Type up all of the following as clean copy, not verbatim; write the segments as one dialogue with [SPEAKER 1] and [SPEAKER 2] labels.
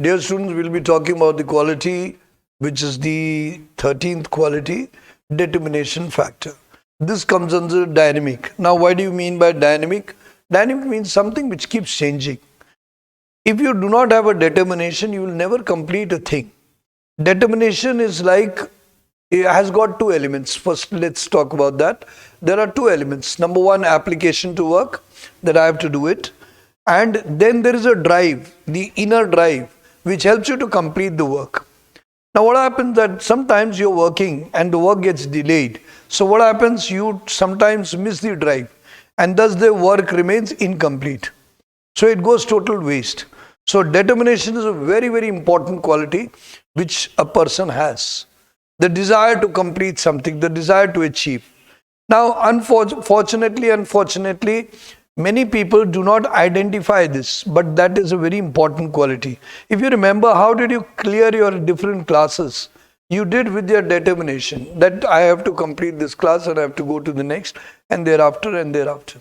[SPEAKER 1] Dear students, we'll be talking about the quality which is the 13th quality, determination factor. This comes under dynamic. Now, what do you mean by dynamic? Dynamic means something which keeps changing. If you do not have a determination, you will never complete a thing. Determination is like, it has got two elements. First, let's talk about that. There are two elements. Number one, application to work, that I have to do it. And then there is a drive, the inner drive, which helps you to complete the work. Now what happens that sometimes you're working and the work gets delayed. So what happens, you sometimes miss the drive and thus the work remains incomplete. So it goes total waste. So determination is a very, very important quality which a person has. The desire to complete something, the desire to achieve. Now unfortunately, many people do not identify this, but that is a very important quality. If you remember, how did you clear your different classes? You did with your determination that I have to complete this class and I have to go to the next and thereafter and thereafter.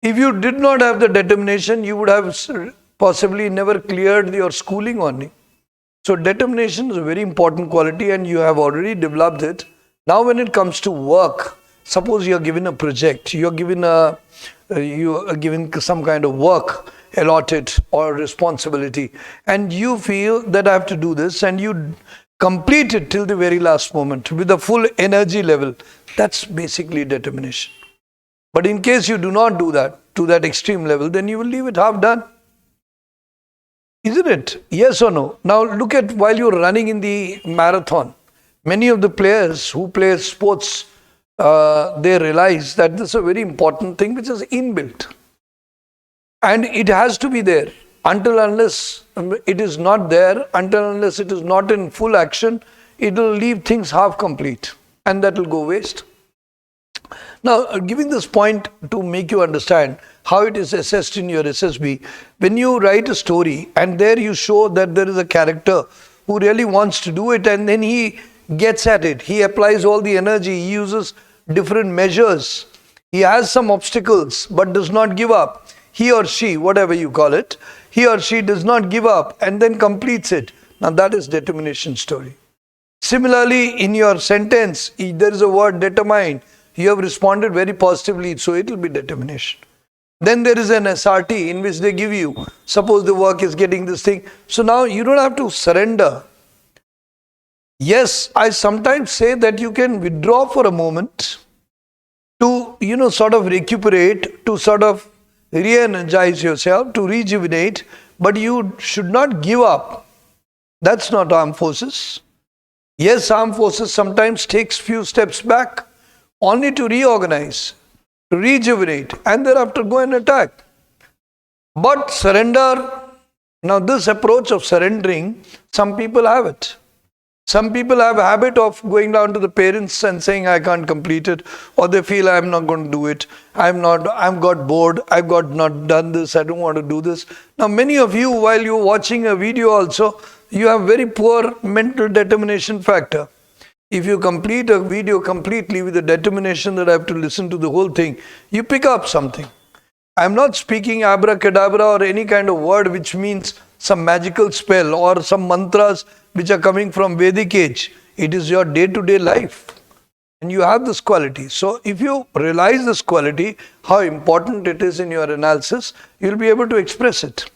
[SPEAKER 1] If you did not have the determination, you would have possibly never cleared your schooling only. So determination is a very important quality and you have already developed it. Now when it comes to work, suppose you are given a project, you are given some kind of work allotted or responsibility, and you feel that I have to do this, and you complete it till the very last moment with a full energy level. That's basically determination. But in case you do not do that to that extreme level, then you will leave it half done. Isn't it? Yes or no? Now look at while you're running in the marathon, many of the players who play sports, they realize that this is a very important thing which is inbuilt. And it has to be there. Until unless it is not there, until unless it is not in full action, it will leave things half complete. And that will go waste. Now, giving this point to make you understand how it is assessed in your SSB, when you write a story and there you show that there is a character who really wants to do it and then he gets at it, he applies all the energy, he uses different measures, he has some obstacles but does not give up. He or she, whatever you call it, he or she does not give up and then completes it. Now that is determination story. Similarly, in your sentence, there is a word determined. You have responded very positively, so it will be determination. Then there is an SRT in which they give you, suppose the work is getting this thing. So now you don't have to surrender. Yes, I sometimes say that you can withdraw for a moment to, sort of recuperate, to sort of re-energize yourself, to rejuvenate, but you should not give up. That's not armed forces. Yes, armed forces sometimes takes few steps back, only to reorganize, to rejuvenate, and thereafter go and attack. But surrender, now this approach of surrendering, some people have it. Some people have a habit of going down to the parents and saying, I can't complete it, or they feel I'm not going to do it, I've got bored, I've got not done this, I don't want to do this. Now many of you, while you're watching a video also, you have very poor mental determination factor. If you complete a video completely with the determination that I have to listen to the whole thing, you pick up something. I'm not speaking abracadabra or any kind of word which means some magical spell or some mantras which are coming from Vedic age. It is your day-to-day life. And you have this quality. So if you realize this quality, how important it is in your analysis, you'll be able to express it.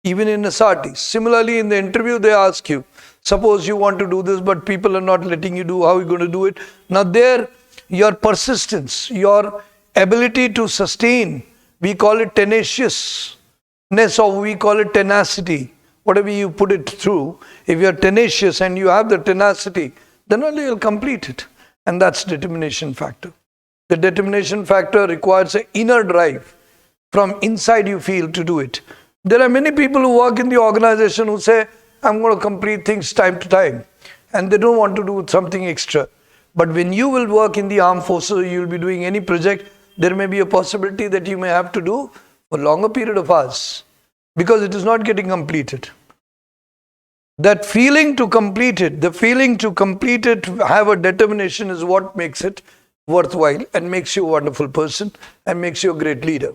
[SPEAKER 1] Even in SRT. Similarly, in the interview, they ask you, suppose you want to do this, but people are not letting you do, how are you going to do it? Now there, your persistence, your ability to sustain, we call it tenaciousness or we call it tenacity. Whatever you put it through, if you are tenacious and you have the tenacity, then only you'll complete it. And that's determination factor. The determination factor requires an inner drive. From inside you feel to do it. There are many people who work in the organization who say, I'm going to complete things time to time. And they don't want to do something extra. But when you will work in the armed forces, you will be doing any project, there may be a possibility that you may have to do for a longer period of hours. Because it is not getting completed. That feeling to complete it, have a determination is what makes it worthwhile and makes you a wonderful person and makes you a great leader.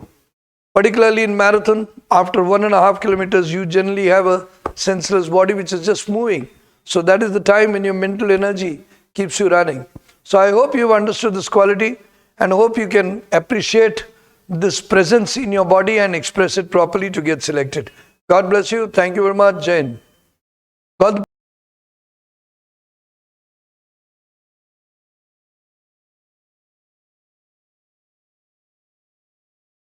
[SPEAKER 1] Particularly in marathon, after 1.5 kilometers, you generally have a senseless body which is just moving. So that is the time when your mental energy keeps you running. So I hope you've understood this quality and hope you can appreciate this presence in your body and express it properly to get selected. God bless you. Thank you very much, Jain. God bless.